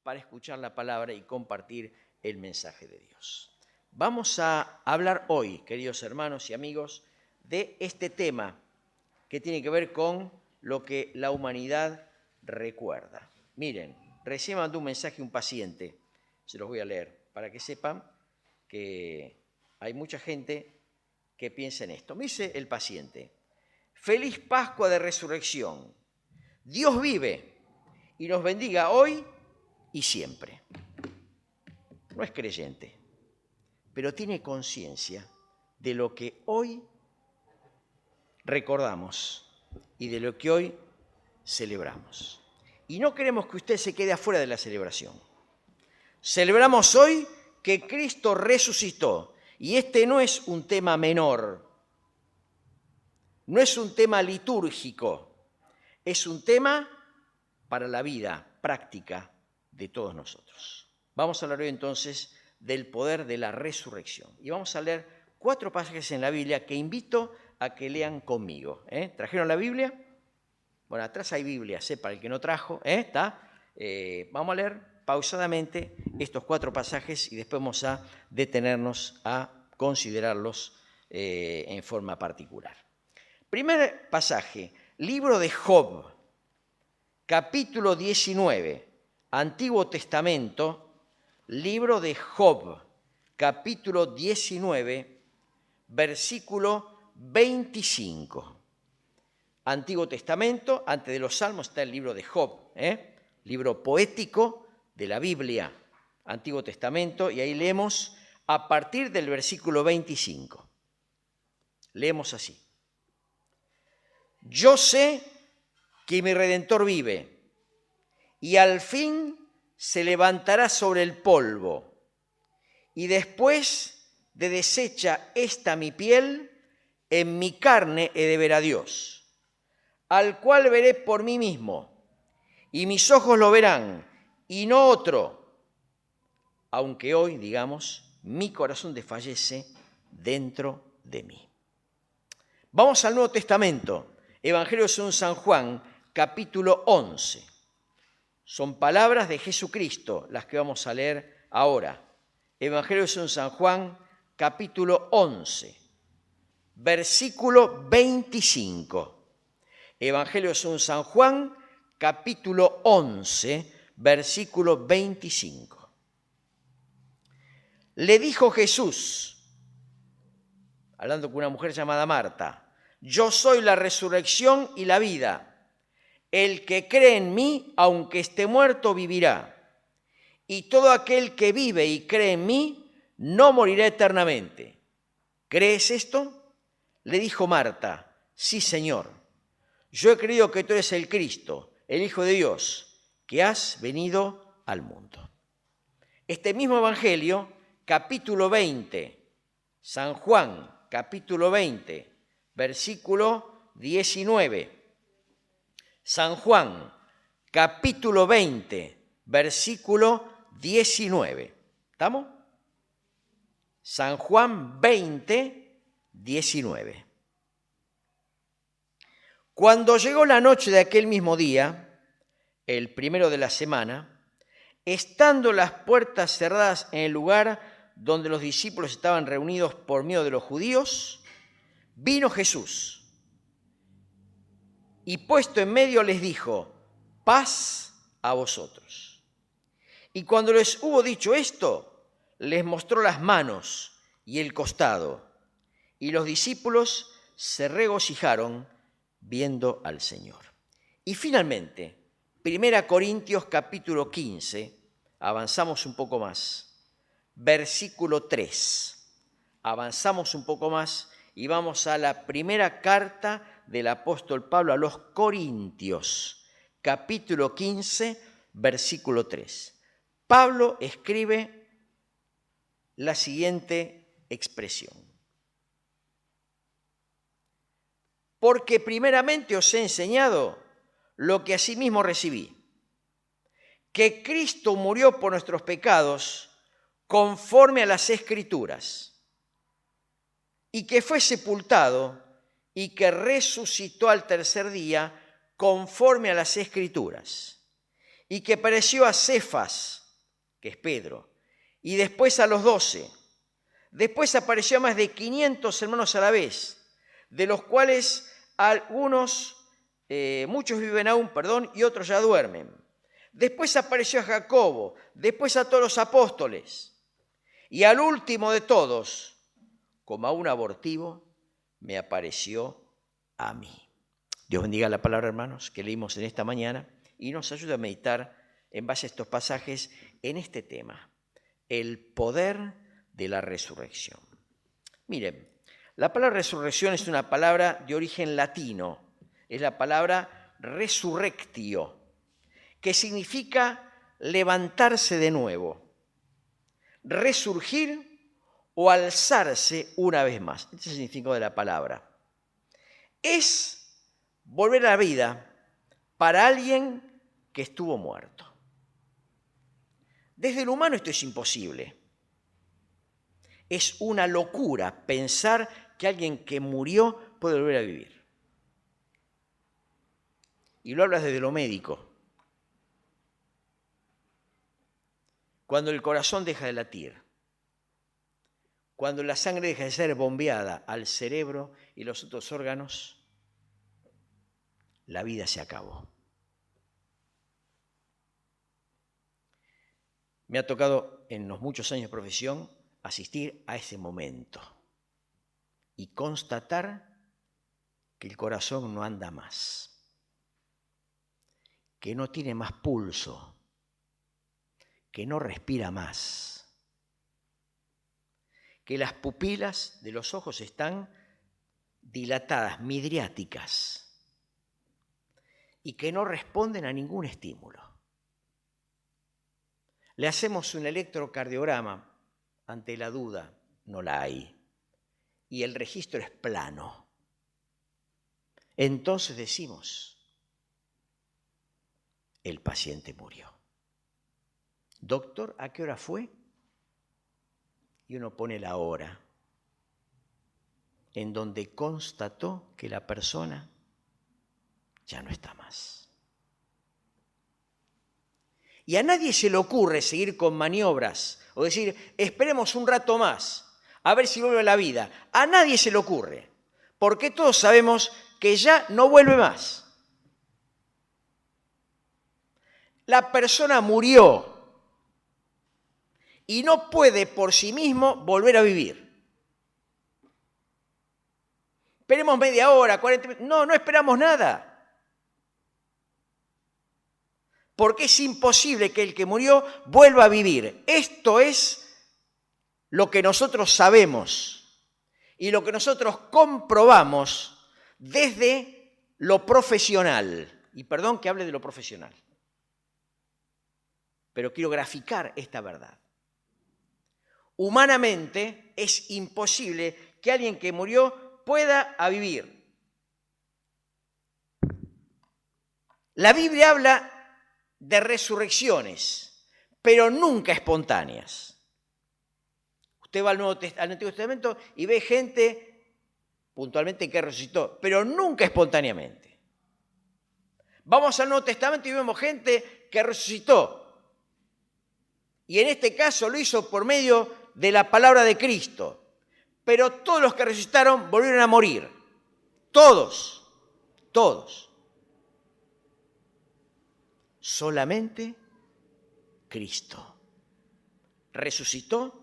para escuchar la palabra y compartir el mensaje de Dios. Vamos a hablar hoy, queridos hermanos y amigos, de este tema que tiene que ver con lo que la humanidad recuerda. Miren, recién mandó un mensaje un paciente, se los voy a leer, para que sepan que hay mucha gente que piensa en esto. Me dice el paciente: feliz Pascua de Resurrección. Dios vive y nos bendiga hoy y siempre. No es creyente, pero tiene conciencia de lo que hoy recordamos y de lo que hoy celebramos. Y no queremos que usted se quede afuera de la celebración. Celebramos hoy que Cristo resucitó, y este no es un tema menor, no es un tema litúrgico, es un tema para la vida práctica de todos nosotros. Vamos a hablar hoy entonces del poder de la resurrección. Y vamos a leer 4 pasajes en la Biblia que invito a que lean conmigo. ¿Trajeron la Biblia? Bueno, atrás hay Biblias, para el que no trajo. Vamos a leer pausadamente estos 4 pasajes y después vamos a detenernos a considerarlos en forma particular. Primer pasaje, libro de Job, capítulo 19, Antiguo Testamento, libro de Job, capítulo 19, versículo 25. Antiguo Testamento, antes de los Salmos está el libro de Job, libro poético de la Biblia, Antiguo Testamento, y ahí leemos a partir del versículo 25. Leemos así: yo sé que mi Redentor vive, y al fin se levantará sobre el polvo, y después de deshecha esta mi piel, en mi carne he de ver a Dios, al cual veré por mí mismo, y mis ojos lo verán, y no otro, aunque hoy, digamos, mi corazón desfallece dentro de mí. Vamos al Nuevo Testamento, Evangelio según San Juan, capítulo 11. Son palabras de Jesucristo las que vamos a leer ahora. Evangelio según San Juan, capítulo 11, versículo 25. Evangelio según San Juan, capítulo 11, versículo 25. Le dijo Jesús, hablando con una mujer llamada Marta: yo soy la resurrección y la vida. El que cree en mí, aunque esté muerto, vivirá. Y todo aquel que vive y cree en mí, no morirá eternamente. ¿Crees esto? Le dijo Marta: sí, Señor. Yo he creído que tú eres el Cristo, el Hijo de Dios, que has venido al mundo. Este mismo Evangelio, capítulo 20, San Juan, capítulo 20, versículo 19. San Juan, capítulo 20, versículo 19. ¿Estamos? San Juan 20, 19. Cuando llegó la noche de aquel mismo día, el primero de la semana, estando las puertas cerradas en el lugar donde los discípulos estaban reunidos por miedo de los judíos, vino Jesús y puesto en medio les dijo: paz a vosotros. Y cuando les hubo dicho esto, les mostró las manos y el costado, y los discípulos se regocijaron viendo al Señor. Y finalmente, 1 Corintios capítulo 15, avanzamos un poco más, versículo 3. Avanzamos un poco más y vamos a la primera carta del apóstol Pablo a los Corintios, capítulo 15, versículo 3. Pablo escribe la siguiente expresión: porque primeramente os he enseñado lo que asimismo recibí, que Cristo murió por nuestros pecados conforme a las Escrituras, y que fue sepultado y que resucitó al tercer día conforme a las Escrituras, y que apareció a Cefas, que es Pedro, y después a los 12. Después apareció a más de 500 hermanos a la vez, de los cuales muchos viven aún, y otros ya duermen. Después apareció a Jacobo, después a todos los apóstoles, y al último de todos, como a un abortivo, me apareció a mí. Dios bendiga la palabra, hermanos, que leímos en esta mañana y nos ayuda a meditar en base a estos pasajes en este tema, el poder de la resurrección. Miren, la palabra resurrección es una palabra de origen latino, es la palabra resurrectio, que significa levantarse de nuevo, resurgir o alzarse una vez más. Este es el significado de la palabra. Es volver a la vida para alguien que estuvo muerto. Desde lo humano esto es imposible. Es una locura pensar que alguien que murió puede volver a vivir. Y lo hablas desde lo médico. Cuando el corazón deja de latir, cuando la sangre deja de ser bombeada al cerebro y los otros órganos, la vida se acabó. Me ha tocado en los muchos años de profesión asistir a ese momento y constatar que el corazón no anda más, que no tiene más pulso, que no respira más, que las pupilas de los ojos están dilatadas, midriáticas, y que no responden a ningún estímulo. Le hacemos un electrocardiograma, ante la duda no la hay, y el registro es plano. Entonces decimos, el paciente murió. Doctor, ¿a qué hora fue? Y uno pone la hora en donde constató que la persona ya no está más. Y a nadie se le ocurre seguir con maniobras o decir, esperemos un rato más, a ver si vuelve a la vida. A nadie se le ocurre, porque todos sabemos que ya no vuelve más. La persona murió y no puede por sí mismo volver a vivir. Esperemos media hora, 40 minutos. No esperamos nada. Porque es imposible que el que murió vuelva a vivir. Esto es lo que nosotros sabemos y lo que nosotros comprobamos desde lo profesional. Y perdón que hable de lo profesional, pero quiero graficar esta verdad. Humanamente es imposible que alguien que murió pueda vivir. La Biblia habla de resurrecciones, pero nunca espontáneas. Usted va al Antiguo Testamento y ve gente puntualmente que resucitó, pero nunca espontáneamente. Vamos al Nuevo Testamento y vemos gente que resucitó. Y en este caso lo hizo por medio de la palabra de Cristo. Pero todos los que resucitaron volvieron a morir. Todos. Solamente Cristo resucitó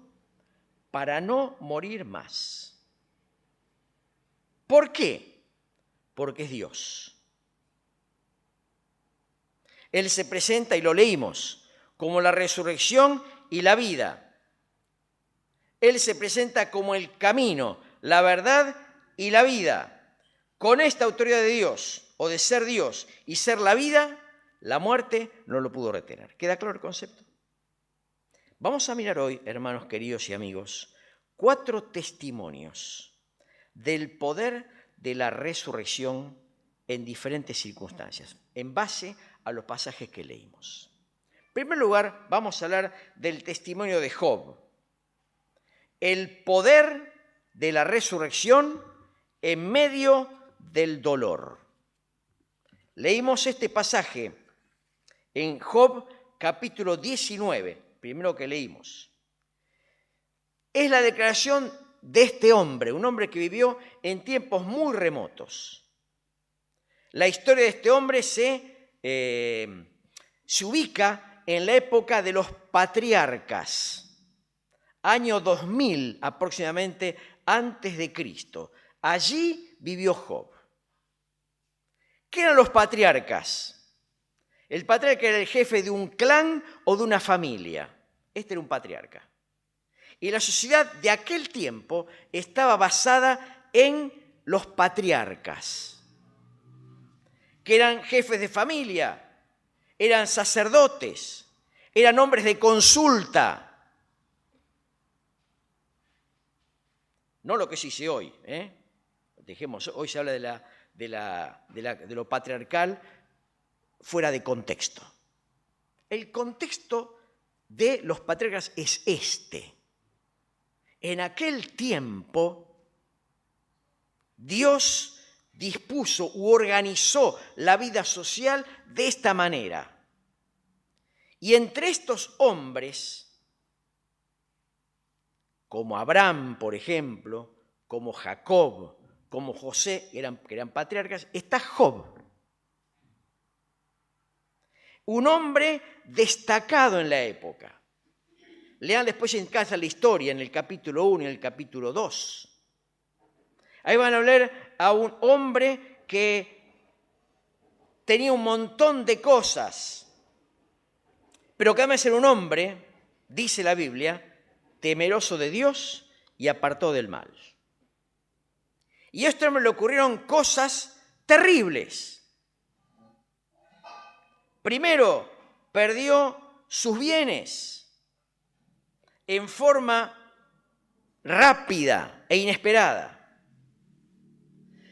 para no morir más. ¿Por qué? Porque es Dios. Él se presenta, y lo leímos, como la resurrección y la vida. Él se presenta como el camino, la verdad y la vida. Con esta autoridad de Dios, o de ser Dios y ser la vida, la muerte no lo pudo retener. ¿Queda claro el concepto? Vamos a mirar hoy, hermanos queridos y amigos, 4 testimonios del poder de la resurrección en diferentes circunstancias, en base a los pasajes que leímos. En primer lugar, vamos a hablar del testimonio de Job. El poder de la resurrección en medio del dolor. Leímos este pasaje en Job capítulo 19, primero que leímos. Es la declaración de este hombre, un hombre que vivió en tiempos muy remotos. La historia de este hombre se ubica en la época de los patriarcas, año 2000 aproximadamente antes de Cristo. Allí vivió Job. ¿Qué eran los patriarcas? El patriarca era el jefe de un clan o de una familia. Este era un patriarca. Y la sociedad de aquel tiempo estaba basada en los patriarcas, que eran jefes de familia, eran sacerdotes, eran hombres de consulta. No lo que se dice hoy, Dejemos, hoy se habla de lo patriarcal fuera de contexto. El contexto de los patriarcas es este. En aquel tiempo, Dios dispuso u organizó la vida social de esta manera. Y entre estos hombres, como Abraham, por ejemplo, como Jacob, como José, que eran patriarcas, está Job. Un hombre destacado en la época. Lean después en casa la historia, en el capítulo 1 y en el capítulo 2. Ahí van a hablar a un hombre que tenía un montón de cosas, pero que además era un hombre, dice la Biblia, temeroso de Dios y apartó del mal. Y a este hombre le ocurrieron cosas terribles. Primero, perdió sus bienes en forma rápida e inesperada.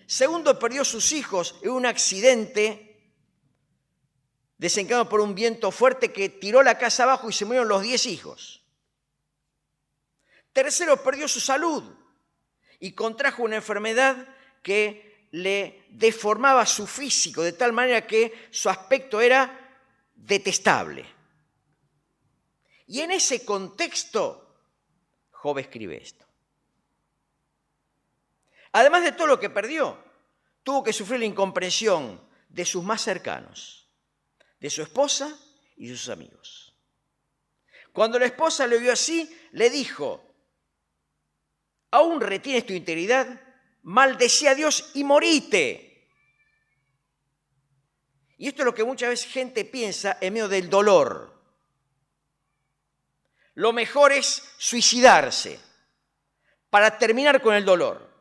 Segundo, perdió sus hijos en un accidente desencadenado por un viento fuerte que tiró la casa abajo y se murieron los 10 hijos. Tercero, perdió su salud y contrajo una enfermedad que le deformaba su físico de tal manera que su aspecto era detestable. Y en ese contexto, Job escribe esto. Además de todo lo que perdió, tuvo que sufrir la incomprensión de sus más cercanos, de su esposa y de sus amigos. Cuando la esposa lo vio así, le dijo: ¿aún retienes tu integridad? Maldecí a Dios y morite. Y esto es lo que muchas veces gente piensa en medio del dolor. Lo mejor es suicidarse para terminar con el dolor.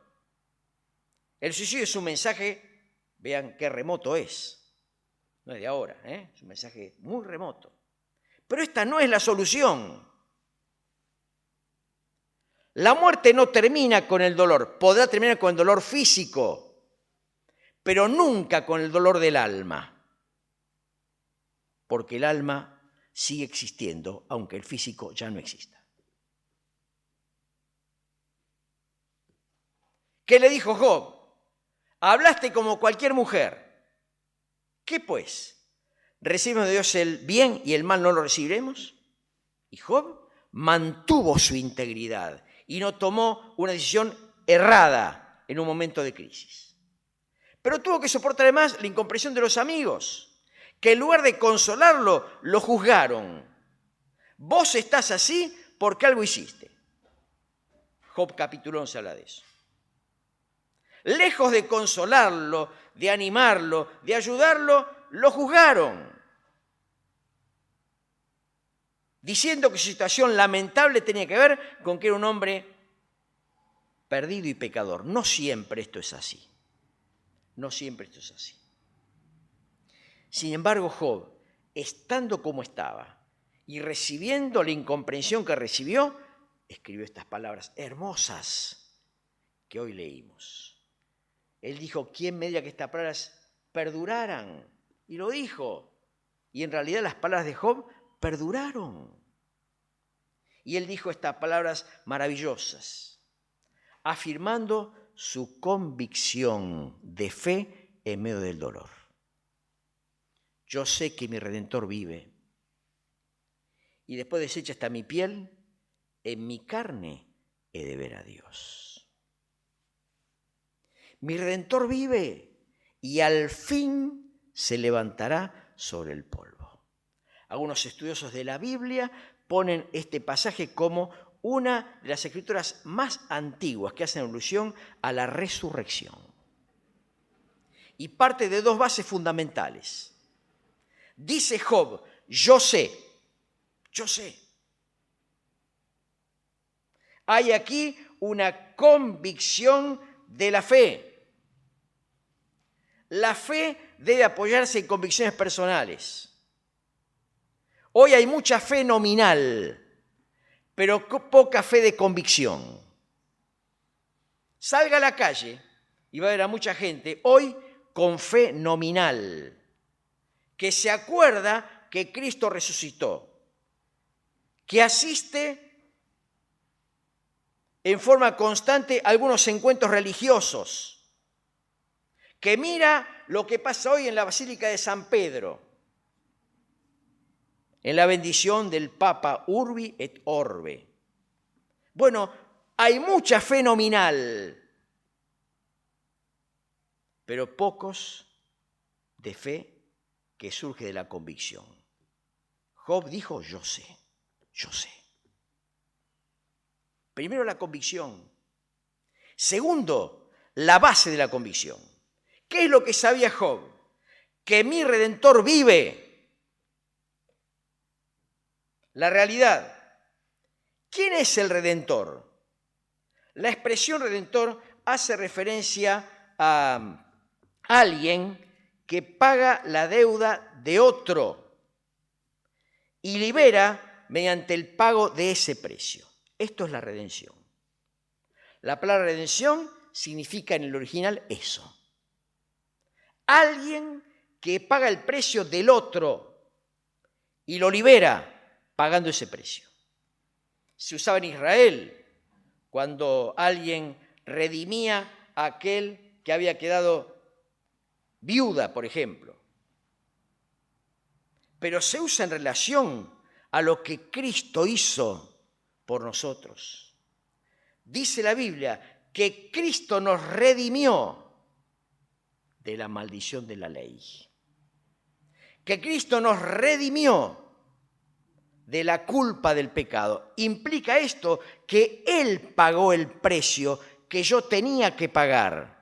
El suicidio es un mensaje, vean qué remoto es. No es de ahora, es un mensaje muy remoto. Pero esta no es la solución. La muerte no termina con el dolor, podrá terminar con el dolor físico, pero nunca con el dolor del alma, porque el alma sigue existiendo, aunque el físico ya no exista. ¿Qué le dijo Job? Hablaste como cualquier mujer. ¿Qué pues? ¿Recibimos de Dios el bien y el mal no lo recibiremos? Y Job mantuvo su integridad y no tomó una decisión errada en un momento de crisis. Pero tuvo que soportar además la incomprensión de los amigos, que en lugar de consolarlo, lo juzgaron. Vos estás así porque algo hiciste. Job capítulo 11 habla de eso. Lejos de consolarlo, de animarlo, de ayudarlo, lo juzgaron, diciendo que su situación lamentable tenía que ver con que era un hombre perdido y pecador. No siempre esto es así. No siempre esto es así. Sin embargo, Job, estando como estaba y recibiendo la incomprensión que recibió, escribió estas palabras hermosas que hoy leímos. Él dijo: ¿quién me diga que estas palabras perduraran? Y lo dijo. Y en realidad las palabras de Job perduraron. Y él dijo estas palabras maravillosas, afirmando su convicción de fe en medio del dolor. yo sé que mi Redentor vive. Y después deshecha está mi piel, en mi carne he de ver a Dios. Mi Redentor vive y al fin se levantará sobre el polvo. Algunos estudiosos de la Biblia ponen este pasaje como una de las escrituras más antiguas que hacen alusión a la resurrección. Y parte de dos bases fundamentales. Dice Job, yo sé. Hay aquí una convicción de la fe. La fe debe apoyarse en convicciones personales. Hoy hay mucha fe nominal, pero poca fe de convicción. Salga a la calle y va a ver a mucha gente hoy con fe nominal, que se acuerda que Cristo resucitó, que asiste en forma constante a algunos encuentros religiosos, que mira lo que pasa hoy en la Basílica de San Pedro, en la bendición del Papa Urbi et Orbe. Bueno, hay mucha fe nominal, pero pocos de fe que surge de la convicción. Job dijo, yo sé. Primero, la convicción. Segundo, la base de la convicción. ¿Qué es lo que sabía Job? Que mi Redentor vive. La realidad. ¿Quién es el Redentor? La expresión Redentor hace referencia a alguien que paga la deuda de otro y libera mediante el pago de ese precio. Esto es la redención. La palabra redención significa en el original eso. Alguien que paga el precio del otro y lo libera pagando ese precio. Se usaba en Israel cuando alguien redimía a aquel que había quedado viuda, por ejemplo. Pero se usa en relación a lo que Cristo hizo por nosotros. Dice la Biblia que Cristo nos redimió de la maldición de la ley. Que Cristo nos redimió de la culpa del pecado. Implica esto que Él pagó el precio que yo tenía que pagar.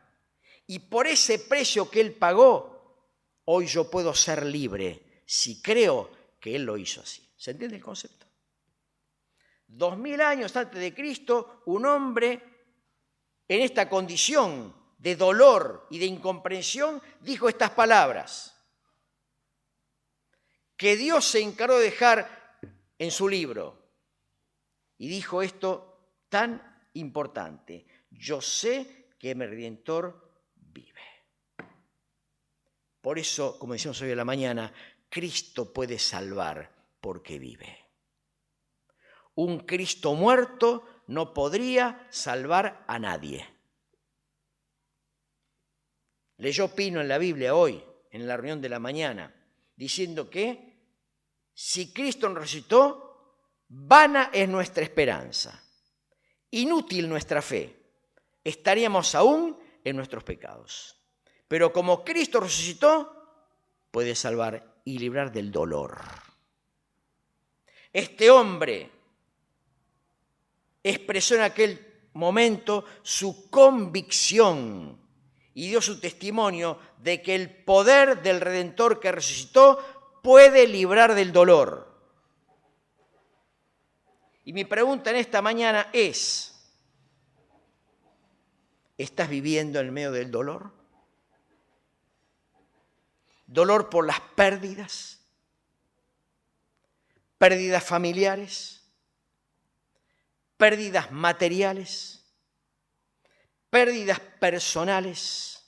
Y por ese precio que Él pagó, hoy yo puedo ser libre si creo que Él lo hizo así. ¿Se entiende el concepto? 2000 años antes de Cristo, un hombre en esta condición de dolor y de incomprensión dijo estas palabras que Dios se encargó de dejar en su libro. Y dijo esto tan importante: yo sé que mi Redentor vive. Por eso, como decíamos hoy en la mañana, Cristo puede salvar porque vive. Un Cristo muerto no podría salvar a nadie. Leyó Pino en la Biblia hoy, en la reunión de la mañana, diciendo que si Cristo nos resucitó, vana es nuestra esperanza, inútil nuestra fe, estaríamos aún en nuestros pecados. Pero como Cristo resucitó, puede salvar y librar del dolor. Este hombre expresó en aquel momento su convicción y dio su testimonio de que el poder del Redentor que resucitó puede librar del dolor. Y mi pregunta en esta mañana es: ¿estás viviendo en medio del dolor? ¿Dolor por las pérdidas? ¿Pérdidas familiares? ¿Pérdidas materiales? ¿Pérdidas personales?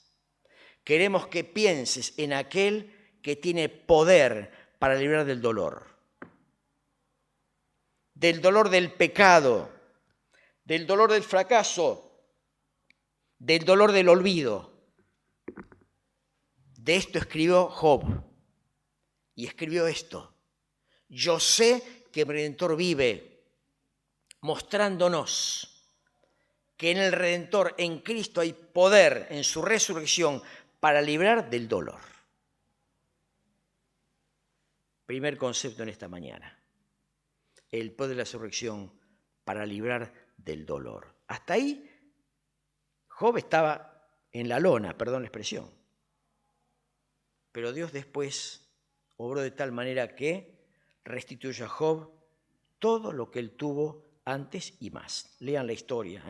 Queremos que pienses en aquel que tiene poder para librar del dolor del pecado, del dolor del fracaso, del dolor del olvido. De esto escribió Job. y escribió esto: yo sé que mi Redentor vive, mostrándonos que en el Redentor, en Cristo, hay poder en su resurrección para librar del dolor. Primer concepto en esta mañana: el poder de la resurrección para librar del dolor. Hasta ahí, Job estaba en la lona, perdón la expresión. Pero Dios después obró de tal manera que restituyó a Job todo lo que él tuvo antes y más. Lean la historia,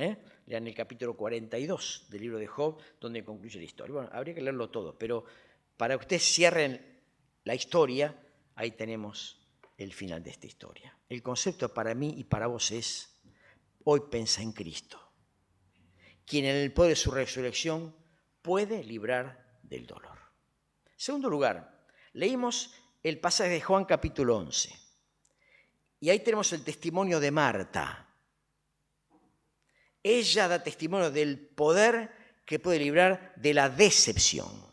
lean el capítulo 42 del libro de Job, donde concluye la historia. Bueno, habría que leerlo todo, pero para que ustedes cierren la historia, ahí tenemos el final de esta historia. El concepto para mí y para vos es: hoy pensa en Cristo, quien en el poder de su resurrección puede librar del dolor. Segundo lugar, leímos el pasaje de Juan capítulo 11. Y ahí tenemos el testimonio de Marta. Ella da testimonio del poder que puede librar de la decepción.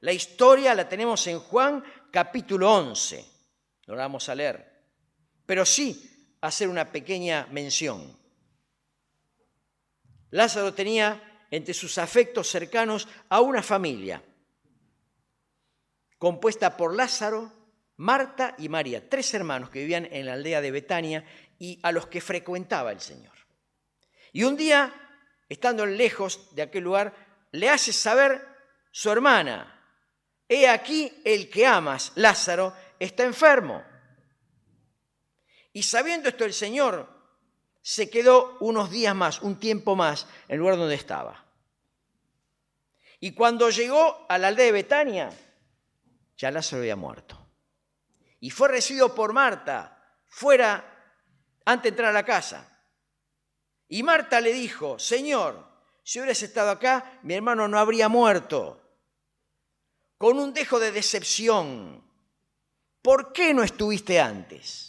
La historia la tenemos en Juan capítulo 11. No la vamos a leer, pero sí hacer una pequeña mención. Lázaro tenía entre sus afectos cercanos a una familia compuesta por Lázaro, Marta y María, 3 hermanos que vivían en la aldea de Betania y a los que frecuentaba el Señor. Y un día, estando lejos de aquel lugar, le hace saber su hermana: he aquí el que amas, Lázaro, está enfermo. Y sabiendo esto el Señor se quedó unos días más, un tiempo más, en el lugar donde estaba. Y cuando llegó a la aldea de Betania, ya Lázaro había muerto. Y fue recibido por Marta fuera antes de entrar a la casa. Y Marta le dijo: Señor, si hubieras estado acá, mi hermano no habría muerto. Con un dejo de decepción: ¿por qué no estuviste antes?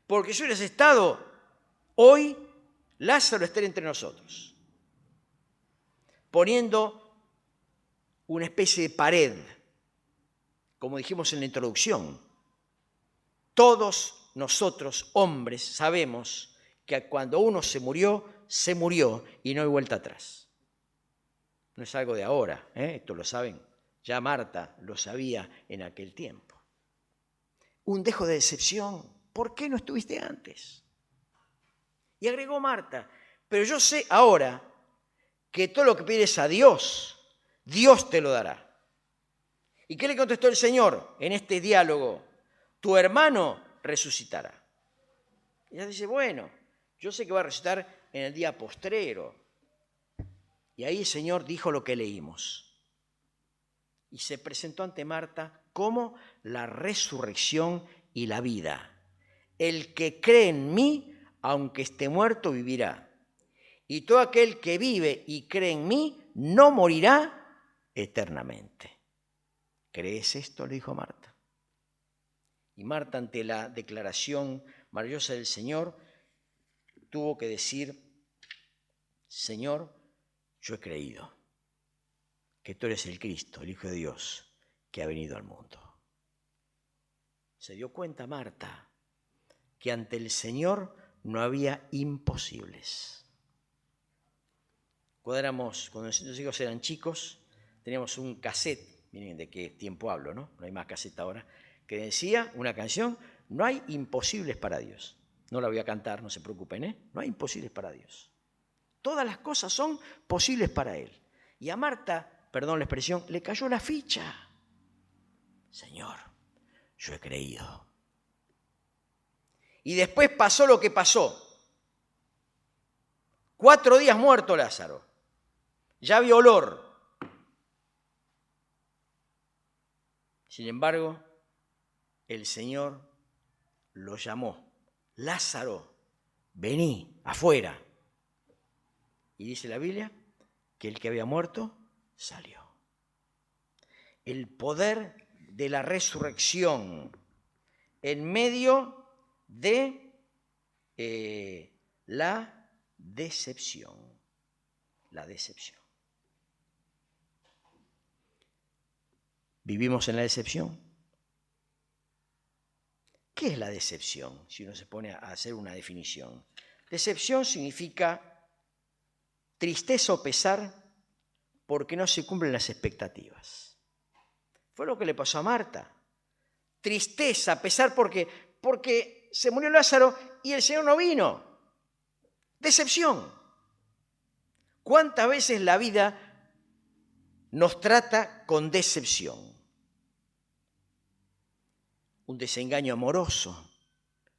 Porque si hubieras estado, hoy Lázaro estaría entre nosotros. Poniendo una especie de pared, como dijimos en la introducción. Todos nosotros, hombres, sabemos que cuando uno se murió y no hay vuelta atrás. No es algo de ahora, esto lo saben. Ya Marta lo sabía en aquel tiempo. Un dejo de decepción: ¿por qué no estuviste antes? Y agregó Marta: pero yo sé ahora que todo lo que pides a Dios, Dios te lo dará. ¿Y qué le contestó el Señor en este diálogo? Tu hermano resucitará. Y ella dice: bueno, yo sé que va a resucitar en el día postrero. Y ahí el Señor dijo lo que leímos. Y se presentó ante Marta como la resurrección y la vida. El que cree en mí, aunque esté muerto, vivirá. Y todo aquel que vive y cree en mí, no morirá eternamente. ¿Crees esto?, le dijo Marta. Y Marta, ante la declaración maravillosa del Señor, tuvo que decir: Señor, yo he creído que tú eres el Cristo, el Hijo de Dios, que ha venido al mundo. Se dio cuenta Marta que ante el Señor no había imposibles. Cuando nuestros hijos eran chicos, teníamos un cassette, miren de qué tiempo hablo, ¿no? No hay más cassette ahora, que decía una canción: no hay imposibles para Dios. No la voy a cantar, no se preocupen, no hay imposibles para Dios. Todas las cosas son posibles para Él. Y a Marta, perdón la expresión, le cayó la ficha. Señor, yo he creído. Y después pasó lo que pasó. 4 días muerto Lázaro. Ya había olor. Sin embargo, el Señor lo llamó: Lázaro, vení afuera. Y dice la Biblia que el que había muerto salió. El poder de la resurrección en medio de la decepción. La decepción. ¿Vivimos en la decepción? ¿Qué es la decepción? Si uno se pone a hacer una definición. Decepción significa tristeza o pesar porque no se cumplen las expectativas. Fue lo que le pasó a Marta. Tristeza, pesar porque se murió Lázaro y el Señor no vino. Decepción. ¿Cuántas veces la vida nos trata con decepción? Un desengaño amoroso.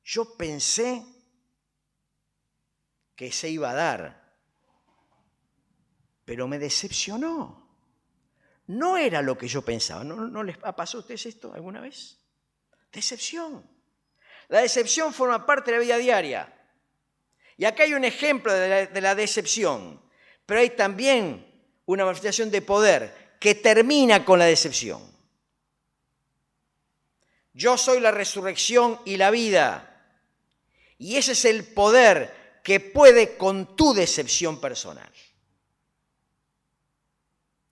Yo pensé que se iba a dar, pero me decepcionó. No era lo que yo pensaba. ¿No les ha pasado a ustedes esto alguna vez? Decepción. La decepción forma parte de la vida diaria. Y acá hay un ejemplo de la decepción, pero hay también una manifestación de poder que termina con la decepción. Yo soy la resurrección y la vida. Y ese es el poder que puede con tu decepción personal.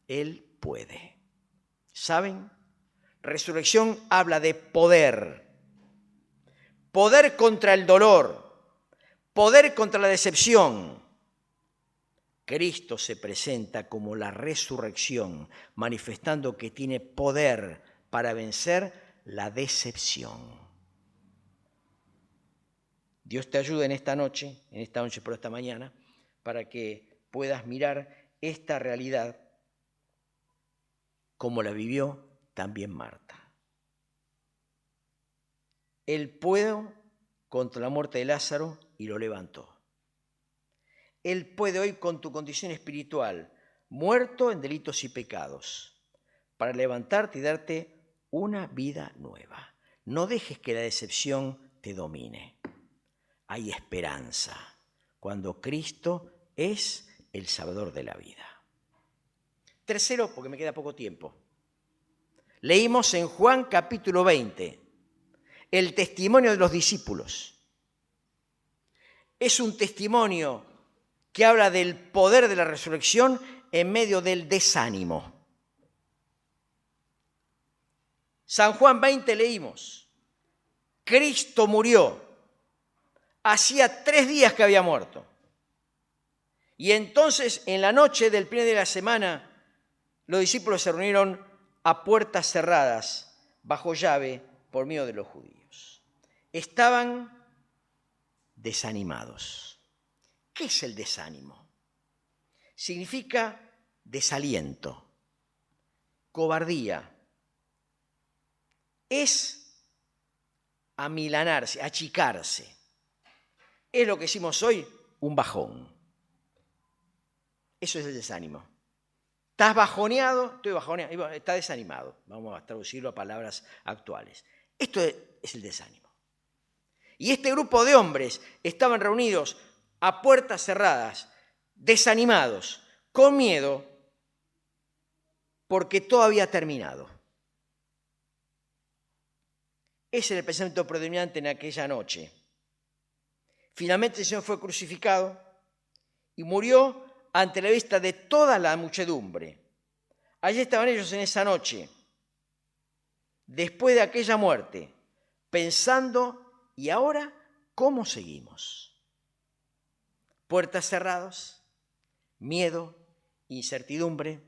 Él puede. ¿Saben? Resurrección habla de poder. Poder contra el dolor. Poder contra la decepción. Cristo se presenta como la resurrección, manifestando que tiene poder para vencer la decepción. Dios te ayude en esta noche por esta mañana, para que puedas mirar esta realidad como la vivió también Marta. Él pudo contra la muerte de Lázaro y lo levantó. Él puede hoy con tu condición espiritual, muerto en delitos y pecados, para levantarte y darte una vida nueva. No dejes que la decepción te domine. Hay esperanza cuando Cristo es el Salvador de la vida. Tercero, porque me queda poco tiempo. Leímos en Juan capítulo 20 el testimonio de los discípulos. Es un testimonio que habla del poder de la resurrección en medio del desánimo. San Juan 20 leímos, Cristo murió, hacía 3 días que había muerto. Y entonces en la noche del primer día de la semana, los discípulos se reunieron a puertas cerradas, bajo llave, por miedo de los judíos. Estaban desanimados. ¿Qué es el desánimo? Significa desaliento, cobardía. Es amilanarse, achicarse. Es lo que decimos hoy, un bajón. Eso es el desánimo. ¿Estás bajoneado? Estoy bajoneado. Está desanimado. Vamos a traducirlo a palabras actuales. Esto es el desánimo. Y este grupo de hombres estaban reunidos a puertas cerradas, desanimados, con miedo, porque todo había terminado. Ese era el pensamiento predominante en aquella noche. Finalmente el Señor fue crucificado y murió ante la vista de toda la muchedumbre. Allí estaban ellos en esa noche, después de aquella muerte, pensando, ¿y ahora cómo seguimos? Puertas cerradas, miedo, incertidumbre.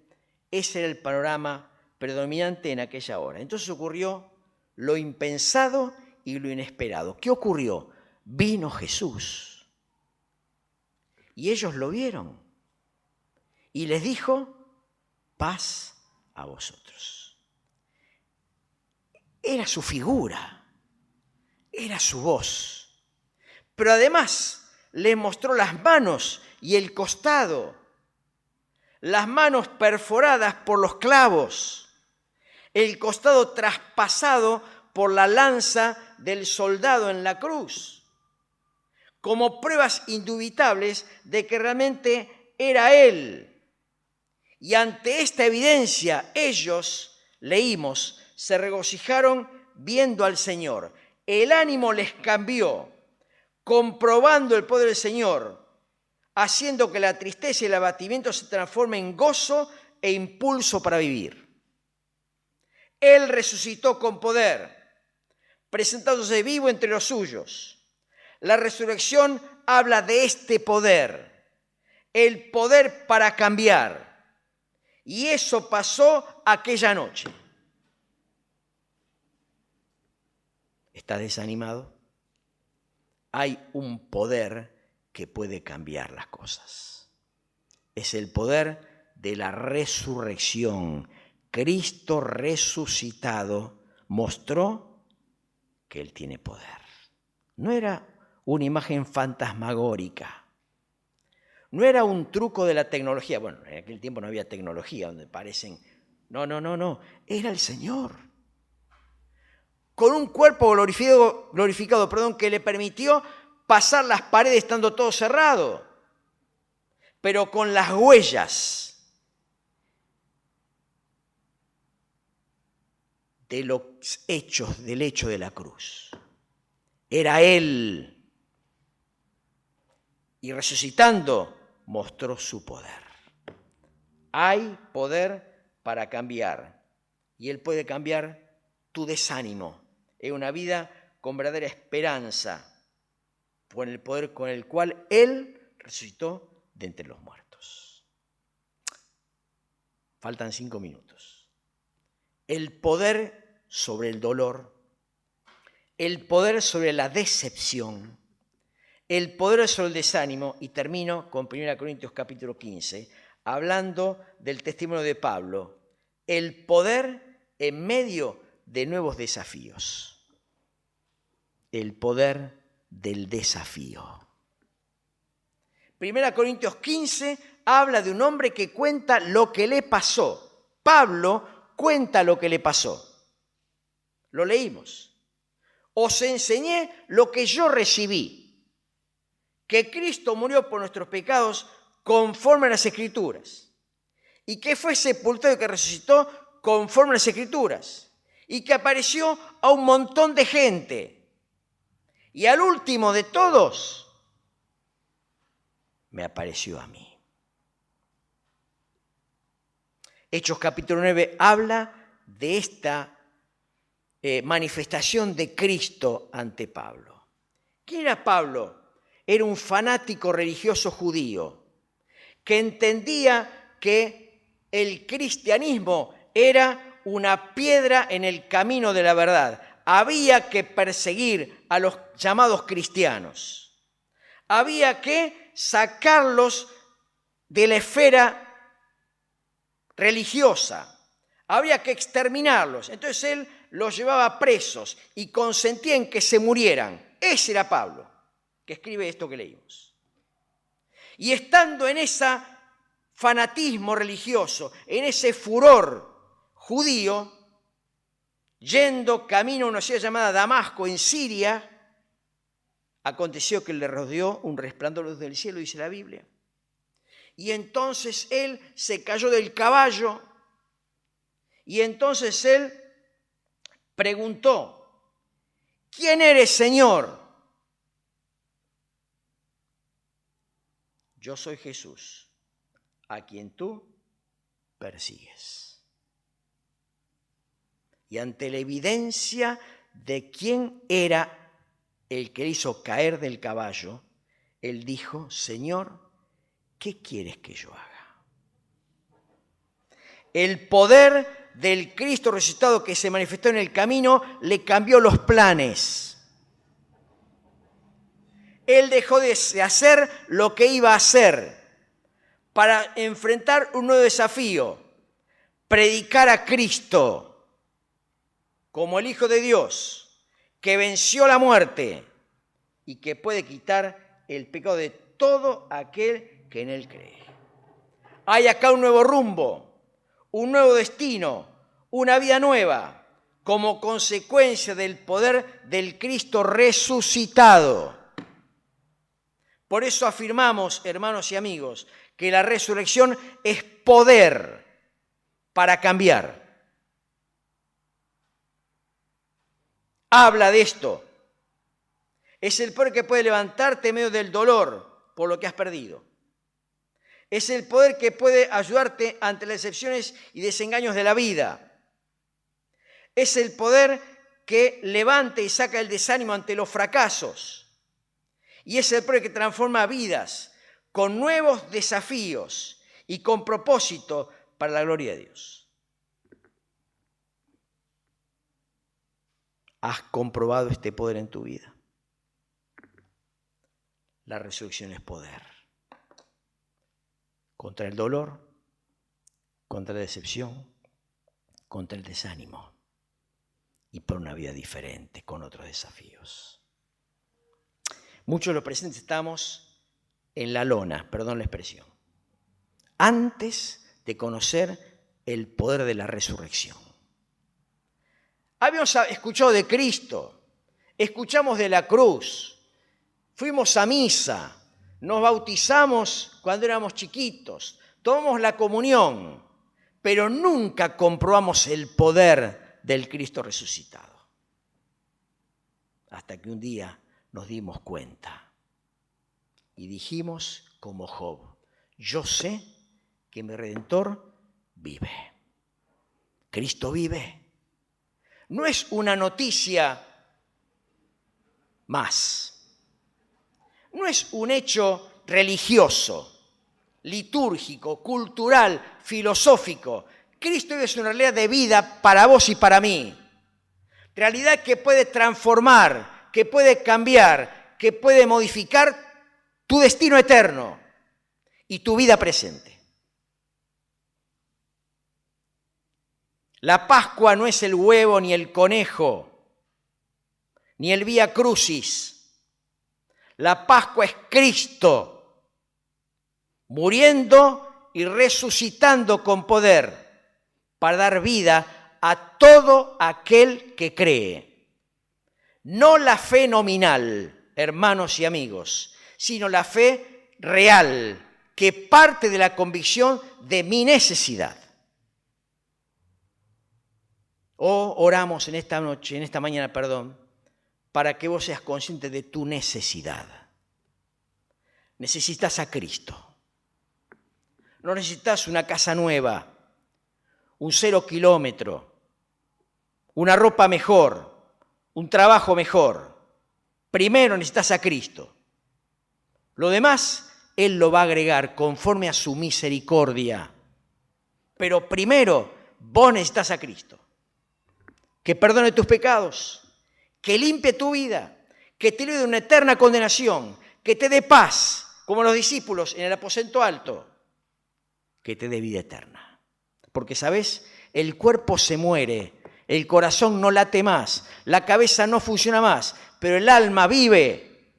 Ese era el panorama predominante en aquella hora. Entonces ocurrió lo impensado y lo inesperado. ¿Qué ocurrió? Vino Jesús. Y ellos lo vieron. Y les dijo, paz a vosotros. Era su figura, era su voz. Pero además les mostró las manos y el costado, las manos perforadas por los clavos, el costado traspasado por la lanza del soldado en la cruz, como pruebas indubitables de que realmente era Él. Y ante esta evidencia, ellos, leímos, se regocijaron viendo al Señor. El ánimo les cambió, comprobando el poder del Señor, haciendo que la tristeza y el abatimiento se transformen en gozo e impulso para vivir. Él resucitó con poder, presentándose vivo entre los suyos. La resurrección habla de este poder, el poder para cambiar. Y eso pasó aquella noche. ¿Estás desanimado? Hay un poder que puede cambiar las cosas. Es el poder de la resurrección. Cristo resucitado mostró que Él tiene poder. No era una imagen fantasmagórica. No era un truco de la tecnología. Bueno, en aquel tiempo no había tecnología donde parecen... No. Era el Señor. Con un cuerpo glorificado, que le permitió pasar las paredes estando todo cerrado, pero con las huellas de los hechos, del hecho de la cruz. Era Él. Y resucitando, mostró su poder. Hay poder para cambiar. Y Él puede cambiar tu desánimo. Es una vida con verdadera esperanza, con el poder con el cual Él resucitó de entre los muertos. Faltan 5 minutos. El poder sobre el dolor, el poder sobre la decepción, el poder sobre el desánimo, y termino con 1 Corintios capítulo 15, hablando del testimonio de Pablo, el poder en medio de nuevos desafíos. El poder del desafío. 1 Corintios 15 habla de un hombre que cuenta lo que le pasó. Pablo cuenta lo que le pasó. Lo leímos. Os enseñé lo que yo recibí, que Cristo murió por nuestros pecados conforme a las Escrituras, y que fue sepultado y que resucitó conforme a las Escrituras, y que apareció a un montón de gente. Y al último de todos, me apareció a mí. Hechos capítulo 9 habla de esta manifestación de Cristo ante Pablo. ¿Quién era Pablo? Era un fanático religioso judío que entendía que el cristianismo era una piedra en el camino de la verdad. Había que perseguir a los llamados cristianos. Había que sacarlos de la esfera religiosa. Había que exterminarlos. Entonces él los llevaba presos y consentía en que se murieran. Ese era Pablo, que escribe esto que leímos. Y estando en ese fanatismo religioso, en ese furor judío, yendo camino a una ciudad llamada Damasco, en Siria, aconteció que le rodeó un resplandor del cielo, dice la Biblia. Y entonces él se cayó del caballo y entonces él preguntó, ¿quién eres, Señor? Yo soy Jesús, a quien tú persigues. Y ante la evidencia de quién era el que le hizo caer del caballo, él dijo, Señor, ¿qué quieres que yo haga? El poder del Cristo resucitado que se manifestó en el camino le cambió los planes. Él dejó de hacer lo que iba a hacer para enfrentar un nuevo desafío, predicar a Cristo como el Hijo de Dios, que venció la muerte y que puede quitar el pecado de todo aquel que en Él cree. Hay acá un nuevo rumbo, un nuevo destino, una vida nueva, como consecuencia del poder del Cristo resucitado. Por eso afirmamos, hermanos y amigos, que la resurrección es poder para cambiar. Habla de esto. Es el poder que puede levantarte en medio del dolor por lo que has perdido. Es el poder que puede ayudarte ante las decepciones y desengaños de la vida. Es el poder que levanta y saca el desánimo ante los fracasos. Y es el poder que transforma vidas con nuevos desafíos y con propósito para la gloria de Dios. ¿Has comprobado este poder en tu vida? La resurrección es poder. Contra el dolor, contra la decepción, contra el desánimo y por una vida diferente, con otros desafíos. Muchos de los presentes estamos en la lona, perdón la expresión, antes de conocer el poder de la resurrección. Habíamos escuchado de Cristo, escuchamos de la cruz, fuimos a misa, nos bautizamos cuando éramos chiquitos, tomamos la comunión, pero nunca comprobamos el poder del Cristo resucitado. Hasta que un día nos dimos cuenta y dijimos como Job, yo sé que mi Redentor vive. Cristo vive. No es una noticia más. No es un hecho religioso, litúrgico, cultural, filosófico. Cristo es una realidad de vida para vos y para mí. Realidad que puede transformar, que puede cambiar, que puede modificar tu destino eterno y tu vida presente. La Pascua no es el huevo ni el conejo, ni el Vía Crucis. La Pascua es Cristo, muriendo y resucitando con poder para dar vida a todo aquel que cree. No la fe nominal, hermanos y amigos, sino la fe real, que parte de la convicción de mi necesidad. Oramos en esta noche, en esta mañana, para que vos seas consciente de tu necesidad. Necesitas a Cristo. No necesitas una casa nueva, un 0 kilómetro, una ropa mejor, un trabajo mejor. Primero necesitas a Cristo. Lo demás, Él lo va a agregar conforme a su misericordia. Pero primero, vos necesitas a Cristo. Que perdone tus pecados, que limpie tu vida, que te libre de una eterna condenación, que te dé paz, como los discípulos en el aposento alto, que te dé vida eterna. Porque, ¿sabes? El cuerpo se muere, el corazón no late más, la cabeza no funciona más, pero el alma vive.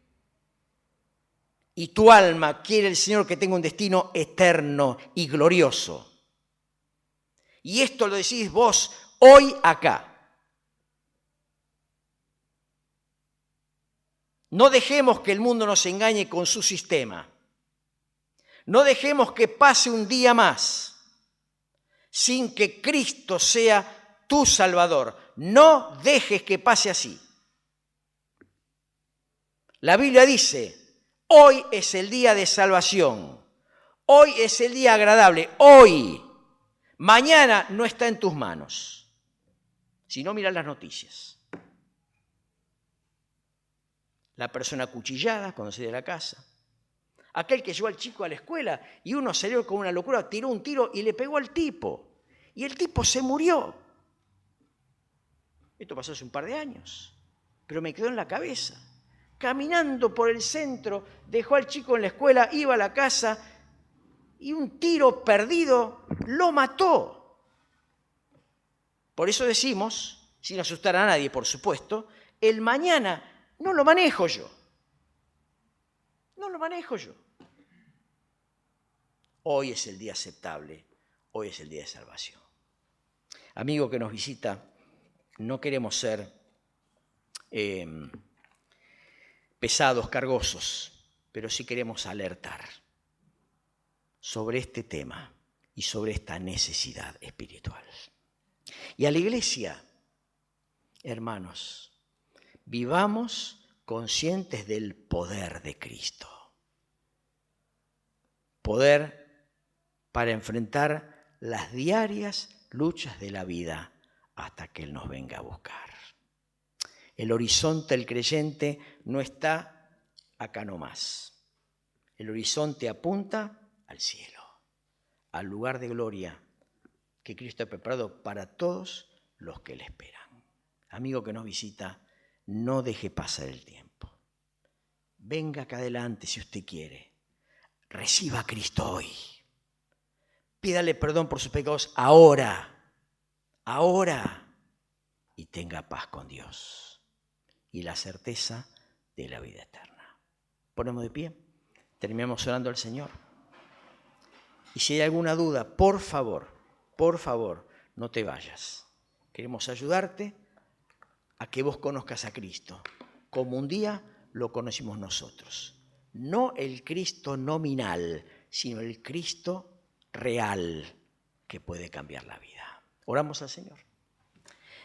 Y tu alma quiere el Señor que tenga un destino eterno y glorioso. Y esto lo decís vos hoy acá. No dejemos que el mundo nos engañe con su sistema. No dejemos que pase un día más sin que Cristo sea tu Salvador. No dejes que pase así. La Biblia dice, hoy es el día de salvación. Hoy es el día agradable. Hoy. Mañana no está en tus manos. Si no, mira las noticias. La persona acuchillada cuando sale de la casa. Aquel que llevó al chico a la escuela y uno salió con una locura, tiró un tiro y le pegó al tipo. Y el tipo se murió. Esto pasó hace un par de años, pero me quedó en la cabeza. Caminando por el centro, dejó al chico en la escuela, iba a la casa y un tiro perdido lo mató. Por eso decimos, sin asustar a nadie, por supuesto, el mañana no lo manejo yo. No lo manejo yo. Hoy es el día aceptable, hoy es el día de salvación. Amigo que nos visita, no queremos ser pesados, cargosos, pero sí queremos alertar sobre este tema y sobre esta necesidad espiritual. Y a la iglesia, hermanos, vivamos conscientes del poder de Cristo. Poder para enfrentar las diarias luchas de la vida hasta que Él nos venga a buscar. El horizonte del creyente no está acá nomás. El horizonte apunta al cielo, al lugar de gloria que Cristo ha preparado para todos los que le esperan. Amigo que nos visita, no deje pasar el tiempo. Venga acá adelante si usted quiere. Reciba a Cristo hoy. Pídale perdón por sus pecados ahora. Y tenga paz con Dios y la certeza de la vida eterna. Ponemos de pie, terminamos orando al Señor. Y si hay alguna duda, por favor, no te vayas. Queremos ayudarte a que vos conozcas a Cristo, como un día lo conocimos nosotros. No el Cristo nominal, sino el Cristo real que puede cambiar la vida. Oramos al Señor.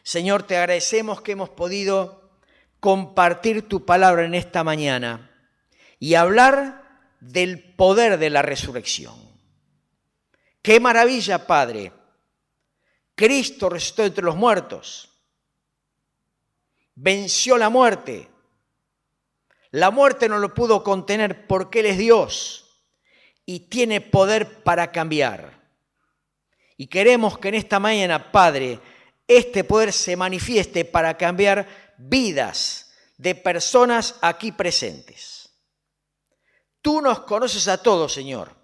Señor, te agradecemos que hemos podido compartir tu palabra en esta mañana y hablar del poder de la resurrección. ¡Qué maravilla, Padre! Cristo resucitó entre los muertos, venció la muerte. La muerte no lo pudo contener porque Él es Dios y tiene poder para cambiar. Y queremos que en esta mañana, Padre, este poder se manifieste para cambiar vidas de personas aquí presentes. Tú nos conoces a todos, Señor,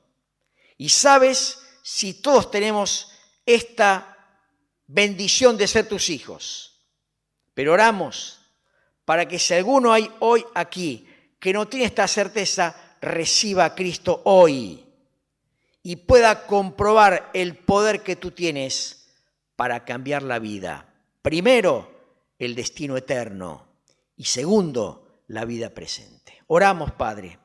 y sabes si todos tenemos esta bendición de ser tus hijos. Pero oramos para que si alguno hay hoy aquí que no tiene esta certeza, reciba a Cristo hoy y pueda comprobar el poder que tú tienes para cambiar la vida. Primero, el destino eterno y segundo, la vida presente. Oramos, Padre,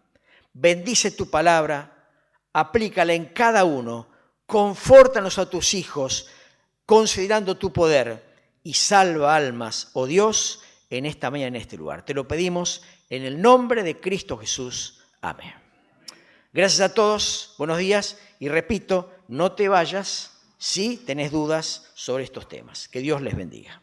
bendice tu palabra, aplícala en cada uno, confórtanos a tus hijos, considerando tu poder y salva almas, oh Dios, en esta mañana, en este lugar. Te lo pedimos en el nombre de Cristo Jesús. Amén. Gracias a todos, buenos días y repito, no te vayas si tenés dudas sobre estos temas. Que Dios les bendiga.